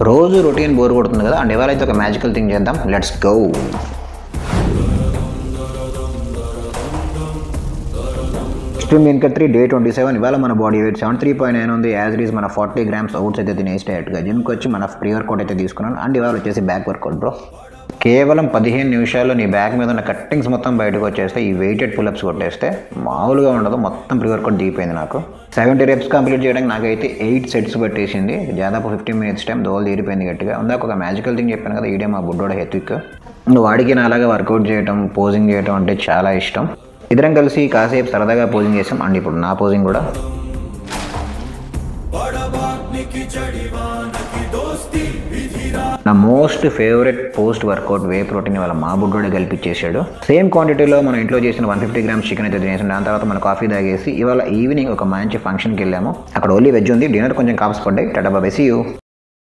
రోజు routine bore కొడుతుంది కదా, అండ్ ఇవాళ అయితే ఒక మ్యాజికల్ థింగ్ చేద్దాం. Let's go. Extreme incut 3 day 27. ఇవాళ మన బాడీ వెయిట్ 73.9 ఉంది. యాజ్ ఇట్ ఈస్ మన 40 గ్రామ్స్ ఓట్స్ అయితే తినేసి డైరెక్ట్గా జిమ్కి వచ్చి మన ప్రీ వర్కౌట్ అయితే తీసుకున్నాను. అండ్ ఇవాళ వచ్చేసి బ్యాక్ వర్కౌట్ బ్రో. కేవలం 15 నిమిషాల్లో నీ బ్యాక్ మీద ఉన్న కట్టింగ్స్ మొత్తం బయటకు వచ్చేస్తే ఈ వెయిటెడ్ పుల్అప్స్ కొట్టేస్తే మామూలుగా ఉండదు. మొత్తం ప్రీ వర్కౌట్ దిగిపోయింది నాకు. 70 reps కంప్లీట్ చేయడానికి నాకైతే 8 sets పట్టేసింది. దాదాపు 15 minutes టైం దోలు తీరిపోయింది గట్టిగా. ఉందాక ఒక మ్యాజికల్ థింగ్ చెప్పాను కదా, ఈడే మా బుడ్డోడ హెత్విక్. వాడికి నా అలాగా వర్కౌట్ చేయటం, పోజింగ్ చేయటం అంటే చాలా ఇష్టం. ఇద్దరం కలిసి కాసేపు సరదాగా పోజింగ్ చేసాం. అండ్ ఇప్పుడు నా పోజింగ్ కూడా. నా most favourite post workout whey protein వాళ్ళ మా బుడ్డోడే కల్పించేశాడు. సేమ్ క్వాంటిటీలో మనం ఇంట్లో చేసిన 150 grams చికెన్ అయితే తినేసాం. దాని తర్వాత మన కాఫీ తాగేసి ఇవాళ ఈవినింగ్ ఒక మంచి ఫంక్షన్కి వెళ్ళాము. అక్కడ ఓన్లీ వెజ్ ఉంది. డిన్నర్ కొంచెం కాప్స్ పడ్డాయి. Tata bye, see you.